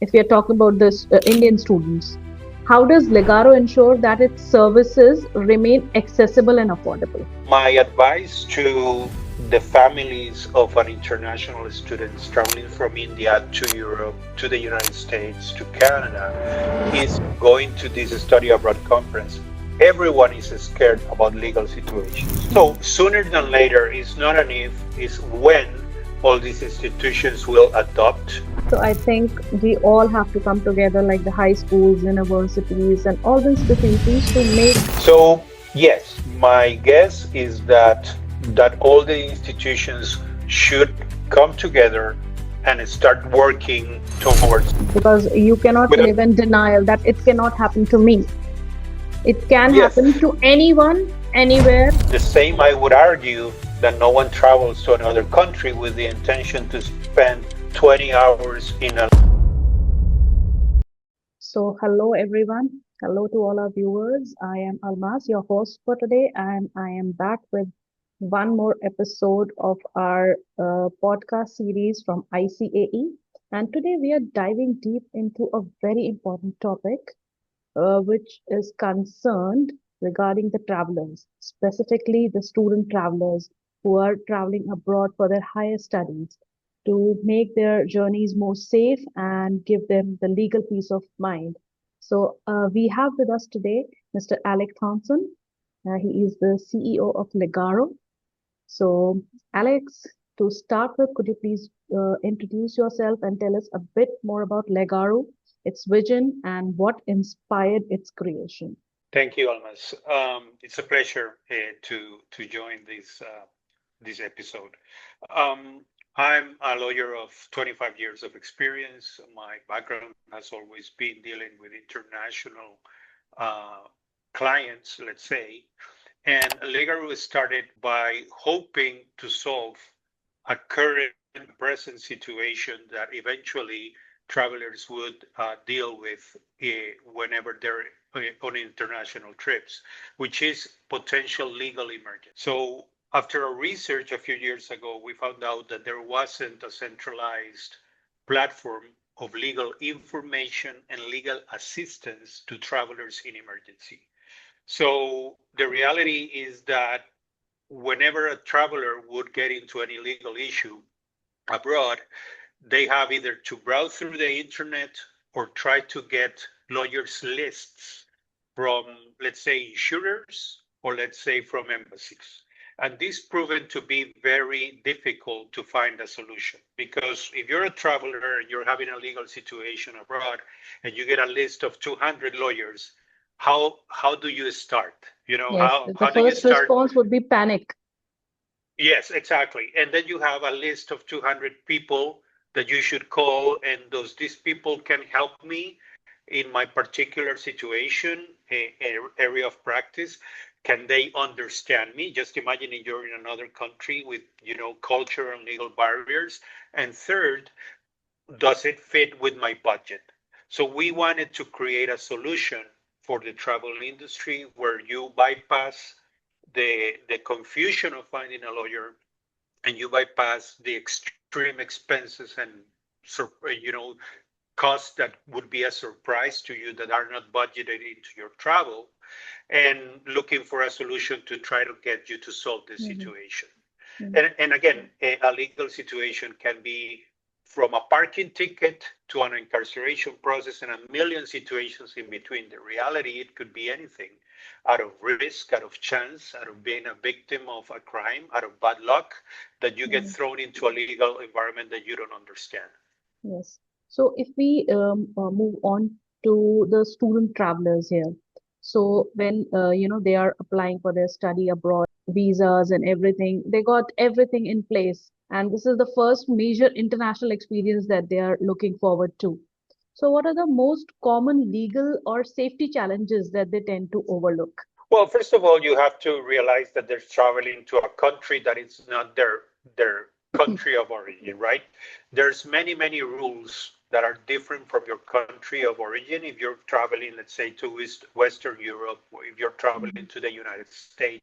if we are talking about this Indian students, how does Legaroo ensure that its services remain accessible and affordable? My advice to the families of an international students traveling from India to Europe, to the United States, to Canada, is going to this study abroad conference. Everyone is scared about legal situations. So sooner than later, it's not an if, it's when all these institutions will adopt. So I think we all have to come together, like the high schools, universities, and all the institutions to make. So yes, my guess is that all the institutions should come together and start working towards Because you cannot with live in denial that it cannot happen to me. It can yes. happen to anyone, anywhere. The same I would argue that no one travels to another country with the intention to spend 20 hours in a So, hello everyone. Hello to all our viewers. I am Almas, your host for today, and I am back with one more episode of our podcast series from ICAE. And today we are diving deep into a very important topic, which is concerned regarding the travelers, specifically the student travelers who are traveling abroad for their higher studies to make their journeys more safe and give them the legal peace of mind. So, we have with us today Mr. Alec Thompson. He is the CEO of Legaroo. So, Alex, to start with, could you please introduce yourself and tell us a bit more about Legaroo, its vision, and what inspired its creation? Thank you, Almas. It's a pleasure to join this episode. Um, I'm a lawyer of 25 years of experience. My background has always been dealing with international uh, clients, let's say. And Legaroo started by hoping to solve a current present situation that eventually travelers would deal with whenever they're on international trips, which is potential legal emergency. So after a research a few years ago, we found out that there wasn't a centralized platform of legal information and legal assistance to travelers in emergency. So the reality is that whenever a traveler would get into an illegal issue abroad, they have either to browse through the internet or try to get lawyers' lists from, let's say, insurers or let's say from embassies. And this proven to be very difficult to find a solution because if you're a traveler and you're having a legal situation abroad and you get a list of 200 lawyers, how do you start? You know, Yes, the how do you first start? response would be panic. Yes, exactly. And then you have a list of 200 people that you should call, and these people can help me in my particular situation, area of practice? Can they understand me? Just imagining you're in another country with, culture and legal barriers. And third, does it fit with my budget? So we wanted to create a solution for the travel industry where you bypass the confusion of finding a lawyer and you bypass the extreme expenses and costs that would be a surprise to you that are not budgeted into your travel, and looking for a solution to try to get you to solve the Mhm, situation. mhm, And again, a legal situation can be from a parking ticket to an incarceration process and a million situations in between. The reality, it could be anything, out of risk, out of chance, out of being a victim of a crime, out of bad luck, that you get mhm. thrown into a legal environment that you don't understand. Yes. So if we move on to the student travelers here, so when they are applying for their study abroad, visas and everything, they got everything in place, and this is the first major international experience that they are looking forward to. So what are the most common legal or safety challenges that they tend to overlook? Well, first of all, you have to realize that they're traveling to a country that is not their country of origin, right? There's many rules that are different from your country of origin. If you're traveling, let's say, to Western Europe, or if you're traveling Mhm, to the United States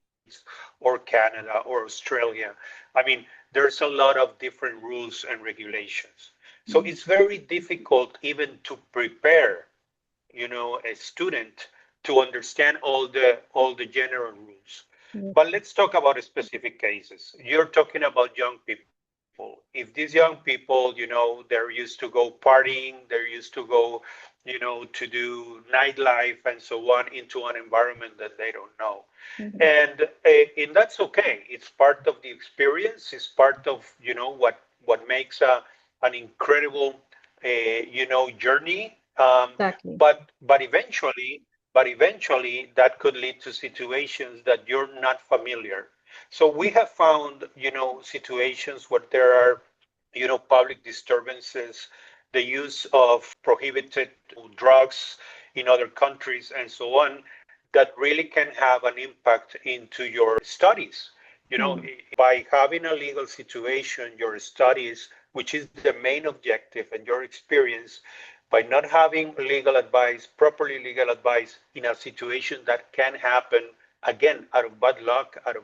or Canada or Australia, I mean, there's a lot of different rules and regulations. So it's very difficult even to prepare, a student to understand all the general rules. Yes. But let's talk about specific cases. You're talking about young people. If these young people, they're used to go partying, they're used to go, to do nightlife and so on into an environment that they don't know. Mhm. And that's okay. It's part of the experience. It's part of, what makes an incredible, journey. Exactly. But eventually that could lead to situations that you're not familiar. So we have found, situations where there are, public disturbances, the use of prohibited drugs in other countries and so on, that really can have an impact into your studies. Hmm. By having a legal situation, your studies, which is the main objective, and your experience, by not having legal advice, properly legal advice in a situation that can happen, again, out of bad luck, out of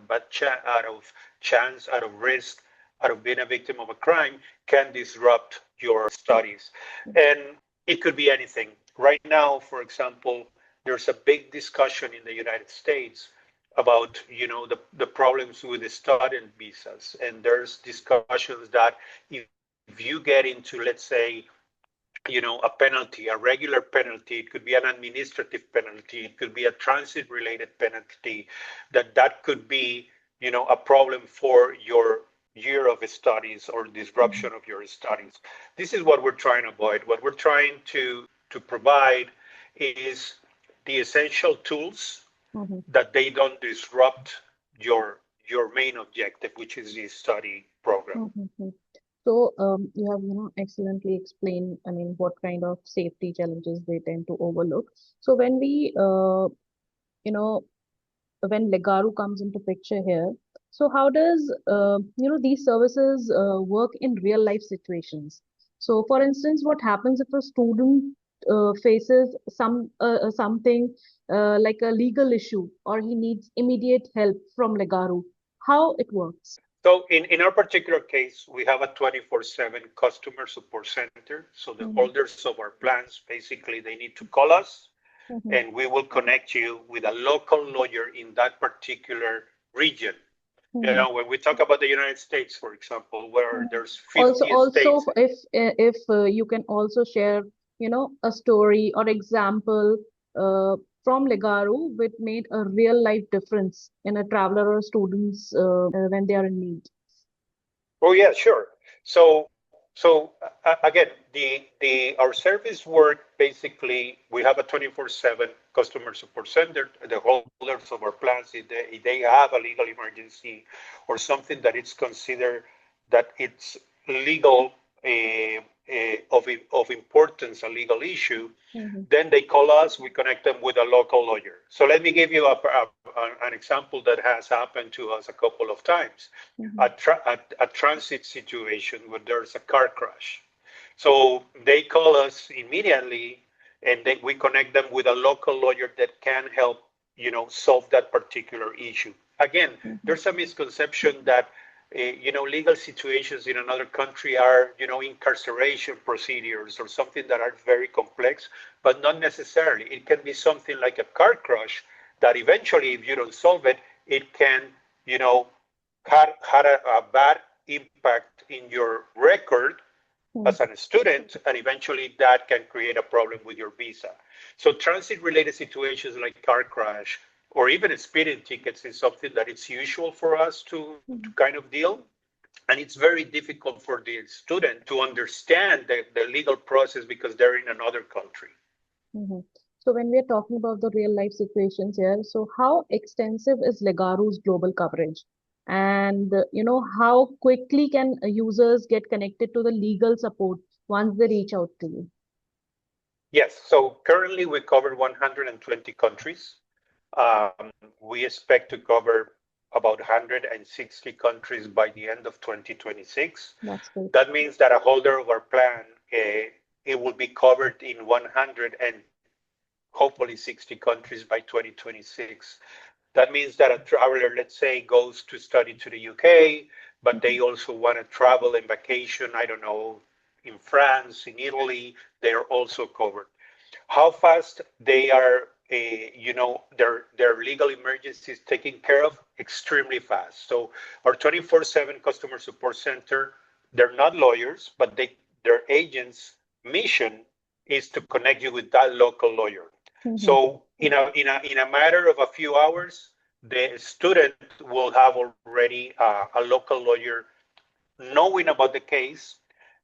chance, out of risk, out of being a victim of a crime, can disrupt your studies. And it could be anything. Right now, for example, there's a big discussion in the United States about, the problems with the student visas. And there's discussions that if you get into, let's say, a penalty, a regular penalty, it could be an administrative penalty, it could be a transit related penalty, that could be, a problem for your year of studies or disruption of your studies. This is what we're trying to avoid. What we're trying to provide is the essential tools Hmm. that they don't disrupt your main objective, which is the study program. Hmm. So, you have, excellently explained, I mean, what kind of safety challenges they tend to overlook. So when you know, when Legaroo comes into picture here, so how does, these services work in real life situations? So, for instance, what happens if a student faces something like a legal issue, or he needs immediate help from Legaroo? How it works? So in our particular case, we have a 24/7 customer support center. So the Mm-hmm. holders of our plans, basically, they need to call us, Mm-hmm. and we will connect you with a local lawyer in that particular region. Mm-hmm. When we talk about the United States, for example, where Mhm. there's Also, 50 also, states. if you can also share, a story or example uh, from Legaru which made a real life difference in a traveler or students when they are in need. Oh yeah, sure. So again, the our service work, basically, we have a 24/7 customer support center. The holders of our plans, if they have a legal emergency or something that it's considered that it's legal, of importance, a legal issue, Mm-hmm. then they call us. We connect them with a local lawyer. So let me give you an example that has happened to us a couple of times. Mm-hmm. A transit situation where there's a car crash. So they call us immediately, and we connect them with a local lawyer that can help, solve that particular issue. Again, Mm-hmm. there's a misconception that, legal situations in another country are, incarceration procedures or something that are very complex, but not necessarily. It can be something like a car crash that eventually, if you don't solve it, it can, you know, had a bad impact in your record as a student, and eventually that can create a problem with your visa. So transit related situations like car crash or even speeding tickets is something that it's usual for us to Mm-hmm. kind of deal. And it's very difficult for the student to understand the legal process because they're in another country. Mm-hmm. So when we are talking about the real life situations here, so how extensive is Legaru's global coverage? And how quickly can users get connected to the legal support once they reach out to you? Yes, so currently we cover 120 countries. We expect to cover about 160 countries by the end of 2026. That's great. That means that a holder of our plan, it will be covered in 100 and hopefully 60 countries by 2026. That means that a traveler, let's say, goes to study to the UK, but they Mhm. also want to travel and vacation, I don't know, in France, in Italy, they are also covered. How fast they are, their legal emergencies taken care of? Extremely fast. So our 24/7 customer support center, they're not lawyers, but their agents' mission is to connect you with that local lawyer. Mm-hmm. So in a matter of a few hours, the student will have already a local lawyer knowing about the case,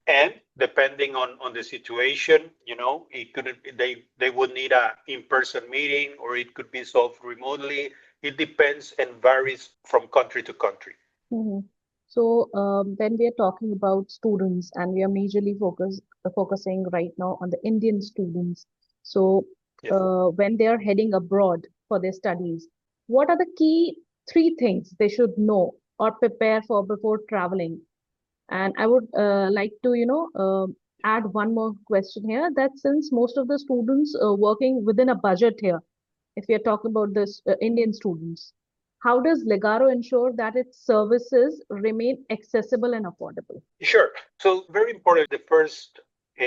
and depending on the situation, it could they would need a in-person meeting, or it could be solved remotely. It depends and varies from country to country. Mm-hmm. So, when we are talking about students, and we are majorly focusing right now on the Indian students. So, Yes. when they are heading abroad for their studies, what are the key three things they should know or prepare for before traveling? And I would like to, add one more question here, that since most of the students working within a budget here, if we are talking about this Indian students, how does Legaro ensure that its services remain accessible and affordable? Sure. So very important. The first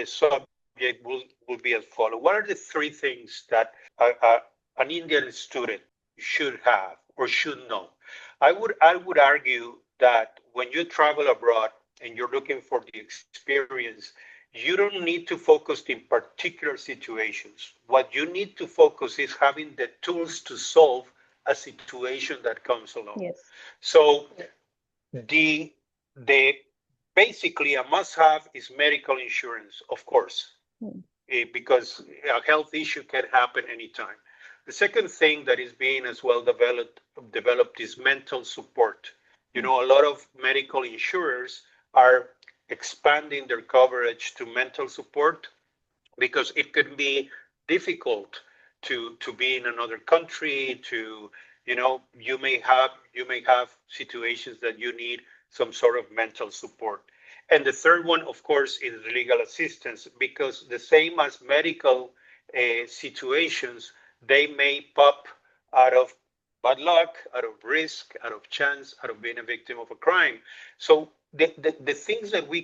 subject will be as follow. What are the three things that an Indian student should have or should know? I would argue that when you travel abroad and you're looking for the experience, you don't need to focus in particular situations. What you need to focus is having the tools to solve a situation that comes along. Yes. So the the basically a must-have is medical insurance, of course, Hmm. because a health issue can happen anytime. The second thing that is being as well developed is mental support. Hmm. A lot of medical insurers are expanding their coverage to mental support, because it can be difficult to be in another country. You may have situations that you need some sort of mental support. And the third one, of course, is legal assistance, because the same as medical situations, they may pop out of bad luck, out of risk, out of chance, out of being a victim of a crime. So the things that we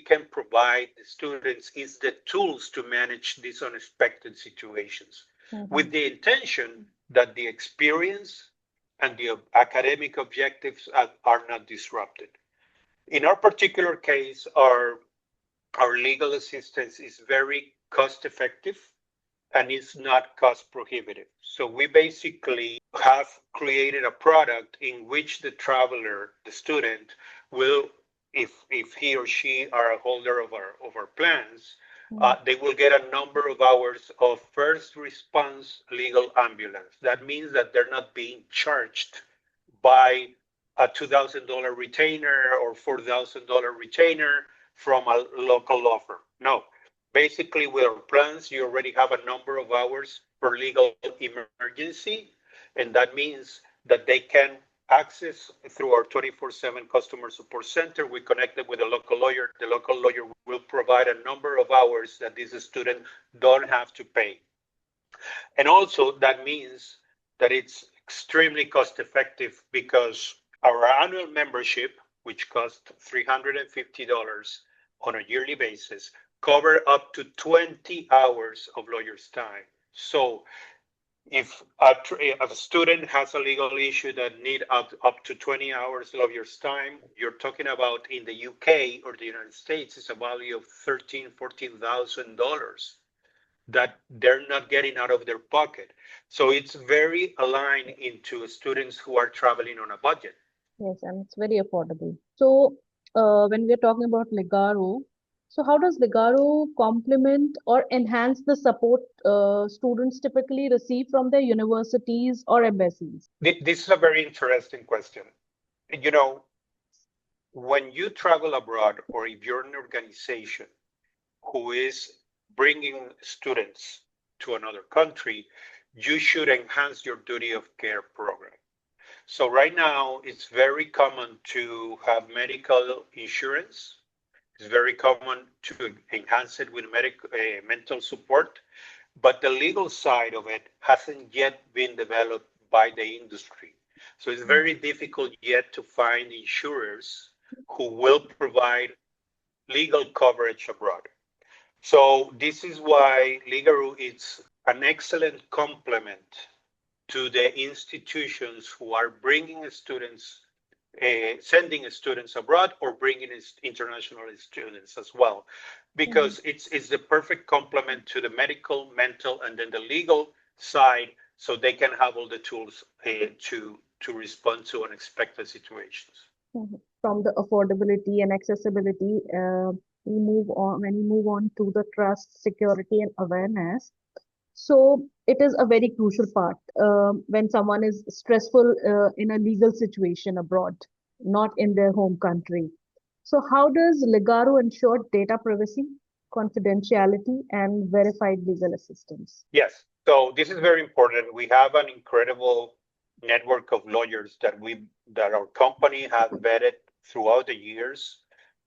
can provide the students is the tools to manage these unexpected situations, Hmm. with the intention that the experience and the academic objectives are not disrupted. In our particular case, our legal assistance is very cost effective, and it's not cost prohibitive. So we basically have created a product in which the traveler, the student, will, if he or she are a holder of our plans, Hmm. they will get a number of hours of first response legal ambulance. That means that they're not being charged by a $2,000 retainer or $4,000 retainer from a local law firm. No, basically, with our plans, you already have a number of hours for legal emergency, and that means that they can access through our 24/7 customer support center. We connect them with a local lawyer. The local lawyer will provide a number of hours that this student don't have to pay. And also, that means that it's extremely cost effective, because our annual membership, which costs $350 on a yearly basis, cover up to 20 hours of lawyer's time. So if a student has a legal issue that need up to 20 hours lawyer's time, you're talking about, in the UK or the United States, it's a value of $13,000, $14,000 that they're not getting out of their pocket. So it's very aligned into students who are traveling on a budget. Yes, and it's very affordable. So, when we are talking about Legaro, so how does Legaro complement or enhance the support students typically receive from their universities or embassies? This is a very interesting question. You know, when you travel abroad, or if you're an organization who is bringing students to another country, you should enhance your duty of care program. So right now, it's very common to have medical insurance. It's very common to enhance it with mental support, but the legal side of it hasn't yet been developed by the industry. So it's very difficult yet to find insurers who will provide legal coverage abroad. So this is why Legaroo is an excellent complement to the institutions who are bringing students, sending students abroad or bringing international students as well, Mhm. because it's the perfect complement to the medical, mental, and then the legal side, so they can have all the tools to respond to unexpected situations. Mhm. From the affordability and accessibility, we move on when we move on to the trust, security, and awareness. So it is a very crucial part when someone is stressful in a legal situation abroad, not in their home country. So how does Legaru ensure data privacy, confidentiality, and verified legal assistance? Yes. So this is very important. We have an incredible network of lawyers that our company has vetted throughout the years.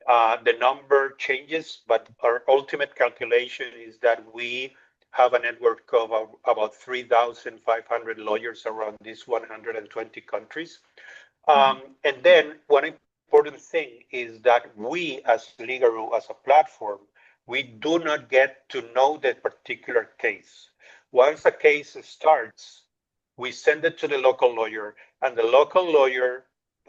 The number changes, but our ultimate calculation is that we have a network of about 3,500 lawyers around these 120 countries. Mhm. And then one important thing is that we, as Legaroo, as a platform, we do not get to know the particular case. Once a case starts, we send it to the local lawyer, and the local lawyer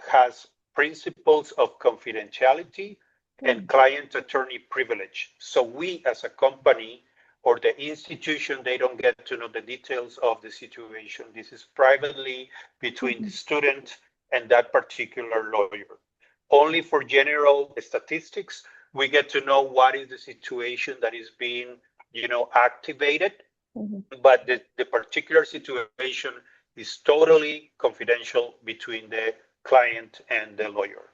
has principles of confidentiality and Mhm. client attorney privilege. So we, as a company or the institution, they don't get to know the details of the situation. This is privately between the Mhm. student and that particular lawyer. Only for general statistics, we get to know what is the situation that is being, activated, Mhm. but the particular situation is totally confidential between the client and the lawyer.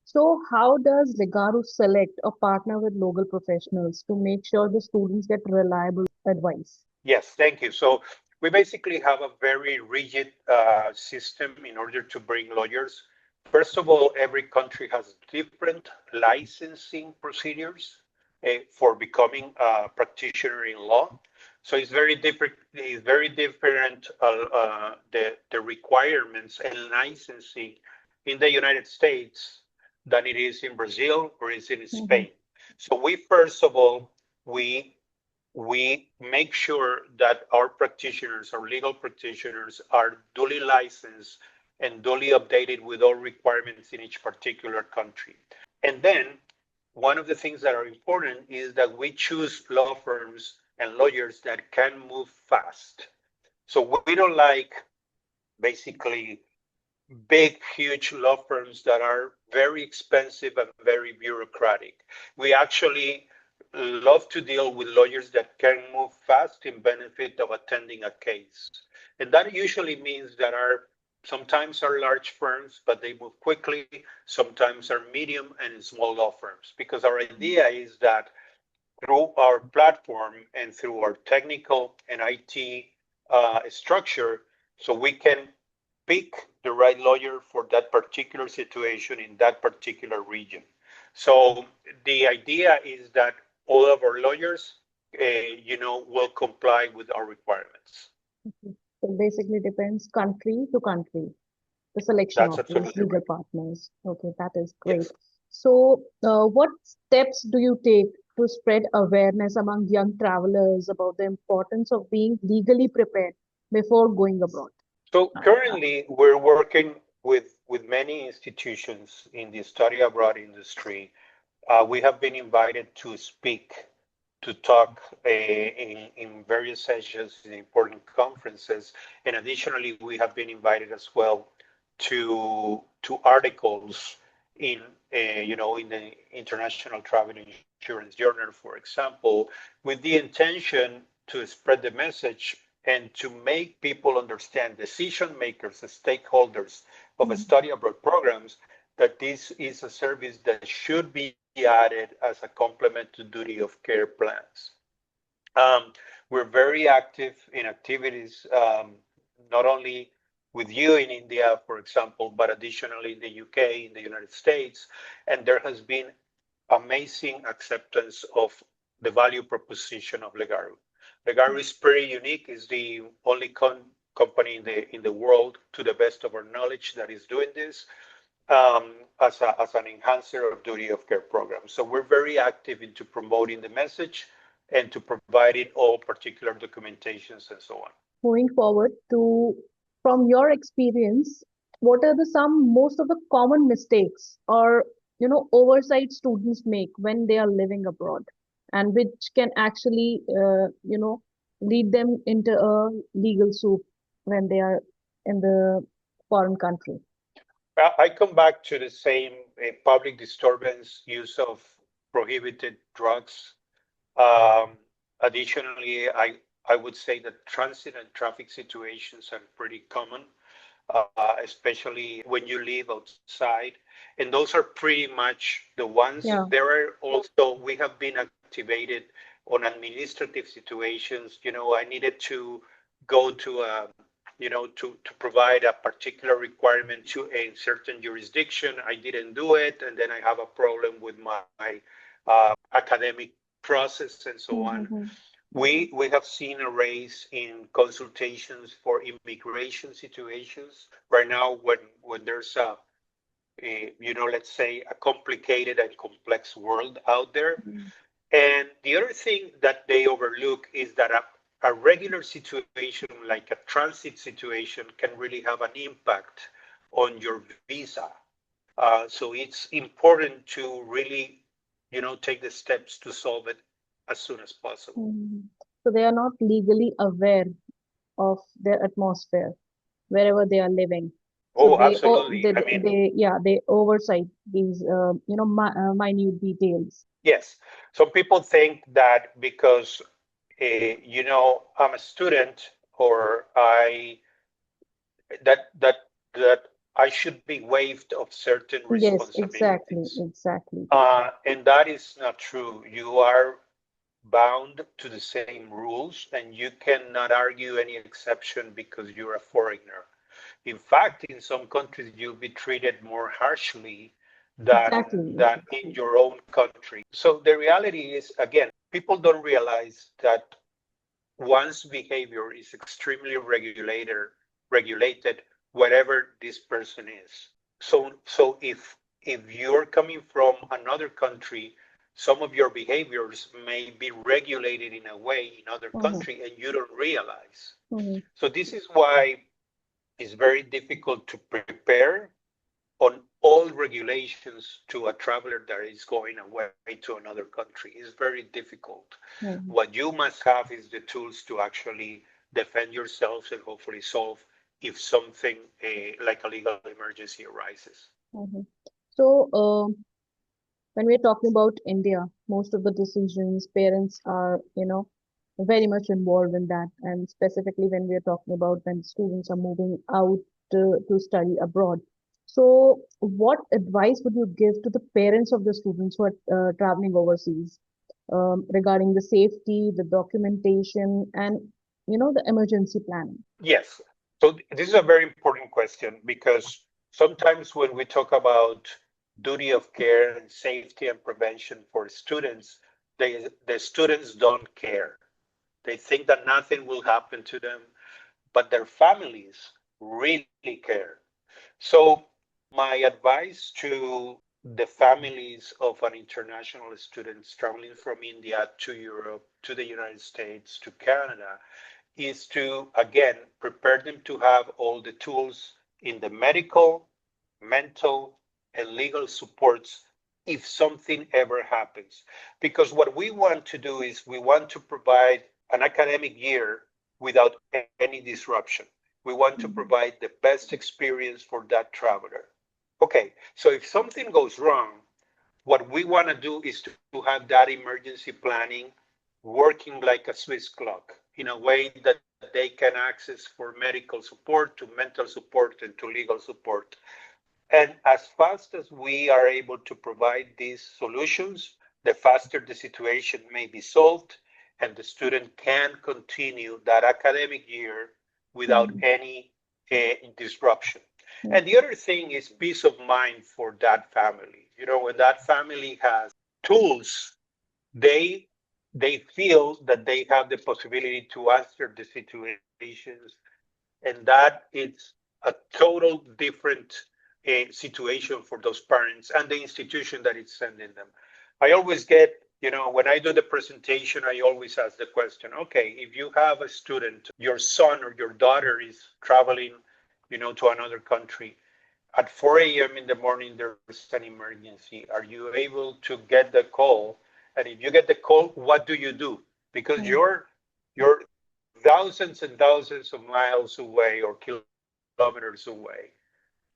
So how does Legaru select or partner with local professionals to make sure the students get reliable advice? Yes, thank you. So we basically have a very rigid system in order to bring lawyers. First of all, every country has different licensing procedures for becoming a practitioner in law. So it's very different. It's very different the requirements and licensing in the United States than it is in Brazil or is in Mhm. Spain. So we first of all we we make sure that our practitioners, our legal practitioners, are duly licensed and duly updated with all requirements in each particular country. And then one of the things that are important is that we choose law firms and lawyers that can move fast. So we don't like basically big, huge law firms that are very expensive and very bureaucratic. We actually love to deal with lawyers that can move fast in benefit of attending a case. And that usually means that are sometimes are large firms, but they move quickly. Sometimes are medium and small law firms. Because our idea is that through our platform and through our technical and IT structure, so we can pick the right lawyer for that particular situation in that particular region. So the idea is that all of our lawyers, will comply with our requirements. Okay. So basically depends country to country, the selection That's of these absolutely legal right. partners. Okay, that is great. Yes. So, what steps do you take to spread awareness among young travelers about the importance of being legally prepared before going abroad? So currently, we're working with many institutions in the study abroad industry. We have been invited to speak, to talk in various sessions in important conferences, and additionally, we have been invited as well to articles in in the International Travel Insurance Journal, for example, with the intention to spread the message and to make people understand, decision makers, the stakeholders of a Mhm. study abroad programs, that this is a service that should be added as a complement to duty of care plans. Um, we're very active in activities, not only with you in India, for example, but additionally in the UK, in the United States, and there has been amazing acceptance of the value proposition of Legaru. Legaru is pretty unique. It's the only company in the world, to the best of our knowledge, that is doing this. as an enhancer of duty of care programs. So we're very active into promoting the message and to providing all particular documentations and so on. Moving forward to, from your experience, what are the some most of the common mistakes or oversight students make when they are living abroad, and which can actually lead them into a legal suit when they are in the foreign country? I come back to the same public disturbance, use of prohibited drugs. Um, Additionally, I would say that transit and traffic situations are pretty common, especially when you live outside. And those are pretty much the ones. Yeah. There are also, we have been activated on administrative situations. I needed to go to to provide a particular requirement to a certain jurisdiction. I didn't do it, and then I have a problem with my academic process and so on. Mm-hmm. We have seen a raise in consultations for immigration situations right now when there's let's say a complicated and complex world out there. And the other thing that they overlook is that a regular situation like a transit situation can really have an impact on your visa. So it's important to really, take the steps to solve it as soon as possible. Mm-hmm. So they are not legally aware of their atmosphere wherever they are living. So Oh, absolutely. I mean, they oversight these minute details. yes. Some people think that because, I'm a student or that that I should be waived of certain Yes, exactly, responsibilities. exactly, And that is not true. You are bound to the same rules, and you cannot argue any exception because you're a foreigner. In fact, in some countries, you'll be treated more harshly exactly, than in exactly. your own country. So the reality is, again, people don't realize that one's behavior is extremely regulated, whatever this person is. So if you're coming from another country, some of your behaviors may be regulated in a way in other Mm-hmm, country and you don't realize. mm-hmm, So this is why it's very difficult to prepare on all regulations to a traveler that is going away to another country. It's very difficult. mm-hmm, What you must have is the tools to actually defend yourselves and hopefully solve if something like a legal emergency arises. mm-hmm. So, when we're talking about India, most of the decisions, parents are, very much involved in that. And specifically when we're talking about when students are moving out to study abroad. So, what advice would you give to the parents of the students who are traveling overseas regarding the safety, the documentation, and, the emergency planning? Yes. So this is a very important question because sometimes when we talk about duty of care and safety and prevention for students, the students don't care. They think that nothing will happen to them, but their families really care. So my advice to the families of an international students traveling from India to Europe, to the United States, to Canada, is to again prepare them to have all the tools in the medical, mental, and legal supports if something ever happens. Because what we want to do is we want to provide an academic year without any disruption. We want to Mhm. provide the best experience for that traveler. Okay, so if something goes wrong, what we want to do is to have that emergency planning working like a Swiss clock in a way that they can access for medical support, to mental support, and to legal support. And as fast as we are able to provide these solutions, the faster the situation may be solved and the student can continue that academic year without Mhm. any disruption. Yeah. And the other thing is peace of mind for that family. When that family has tools, they they feel that they have the possibility to answer the situations, and that it's a total different situation for those parents and the institution that is sending them. I always get, when I do the presentation, I always ask the question, okay, if you have a student, your son or your daughter is traveling, to another country, at 4 a.m. in the morning, there's an emergency. Are you able to get the call? And if you get the call, what do you do? Because Mm, you're thousands and thousands of miles away or kilometers away.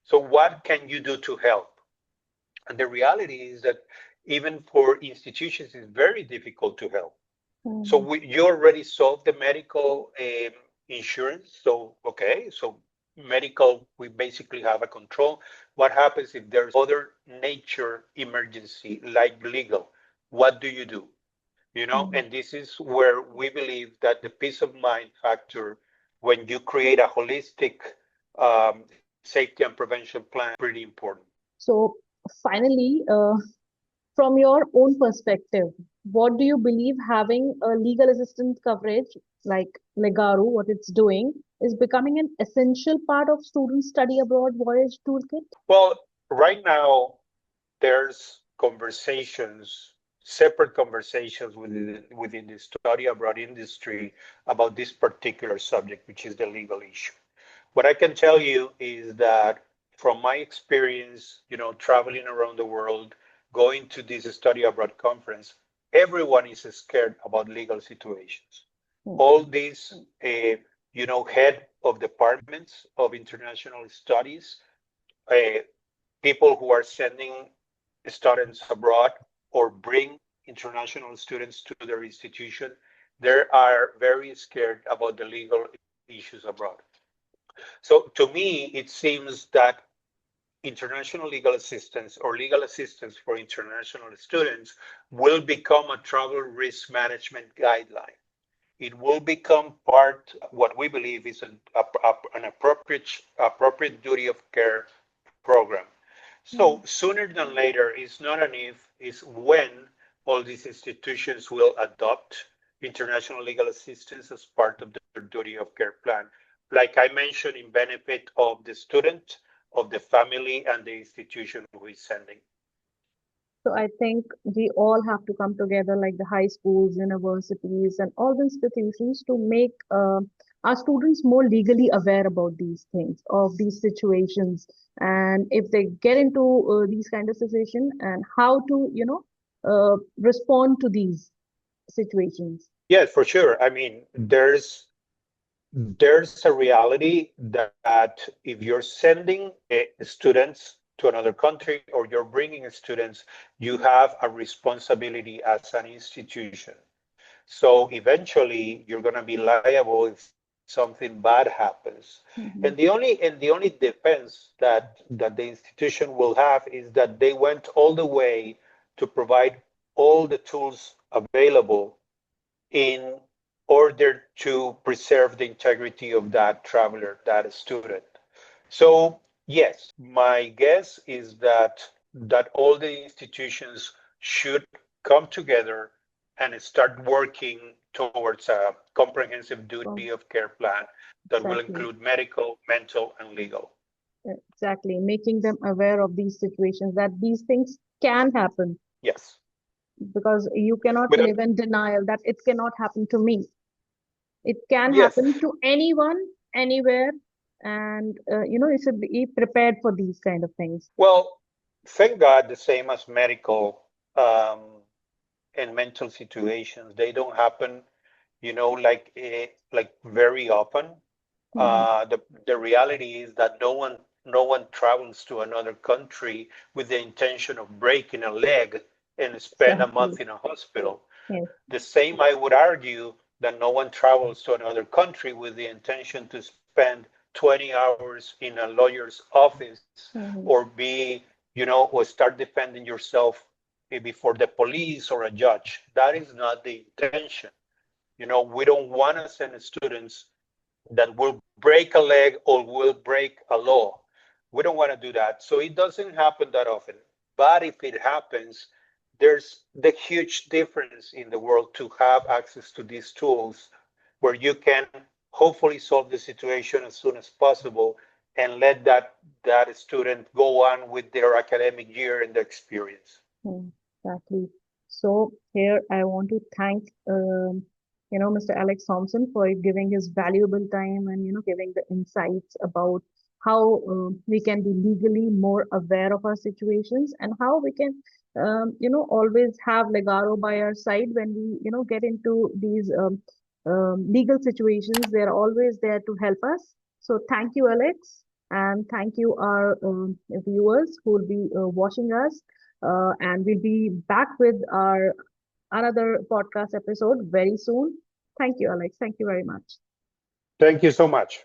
So what can you do to help? And the reality is that even for institutions, it's very difficult to help. So mm, you already solved the medical insurance. So, okay, so medical, we basically have a control. What happens if there's other nature emergency like legal? What do you do? mm. And this is where we believe that the peace of mind factor, when you create a holistic safety and prevention plan, pretty important. So finally, from your own perspective, what do you believe having a legal assistance coverage like Legaroo, what it's doing, is becoming an essential part of student study abroad voyage toolkit? Well, right now, there's conversations, separate conversations within the study abroad industry about this particular subject, which is the legal issue. What I can tell you is that from my experience, traveling around the world, going to this study abroad conference, everyone is scared about legal situations. Hmm. All these, head of departments of international studies, uh, people who are sending students abroad or bring international students to their institution, they are very scared about the legal issues abroad. So to me, it seems that international legal assistance or legal assistance for international students will become a travel risk management guideline. It will become part what we believe is an appropriate duty of care program. So Hmm. sooner than later, it's not an if, it's when all these institutions will adopt international legal assistance as part of their duty of care plan. Like I mentioned, in benefit of the student, of the family, and the institution who is sending. So I think we all have to come together, like the high schools, universities, and all the institutions, to make our students more legally aware about these things, of these situations, and if they get into these kind of situation, and how to, respond to these situations. Yes, for sure. I mean, there's a reality that if you're sending students to another country or you're bringing students, you have a responsibility as an institution. So eventually, you're going to be liable if something bad happens. Hmm. And the only defense that the institution will have is that they went all the way to provide all the tools available in order to preserve the integrity of that traveler, that student. So yes, my guess is that all the institutions should come together and start working towards a comprehensive duty So of care plan that will exactly, include medical, mental, and legal. exactly, making them aware of these situations, that these things can happen, Yes. because you cannot Without, live in denial that it cannot happen to me. It can yes. happen to anyone, anywhere, and you should be prepared for these kind of things. Well, thank God, the same as medical and mental situations, they don't happen, like very often. Hmm. The reality is that no one travels to another country with the intention of breaking a leg and spend a Exactly. month in a hospital. Yes. The same, I would argue, that no one travels to another country with the intention to spend 20 hours in a lawyer's office or Hmm. or start defending yourself before the police or a judge. That is not the intention. We don't want to send students that will break a leg or will break a law. We don't want to do that. So it doesn't happen that often. But if it happens, there's the huge difference in the world to have access to these tools where you can hopefully solve the situation as soon as possible and let that student go on with their academic year and the experience. Hmm, exactly. So here I want to thank Mr. Alex Thompson for giving his valuable time and giving the insights about how we can be legally more aware of our situations and how we can always have Legaro by our side when we get into these legal situations. They're always there to help us. So thank you, Alex, and thank you our viewers who will be watching us, and we'll be back with our another podcast episode very soon. Thank you, Alex. Thank you very much. Thank you so much.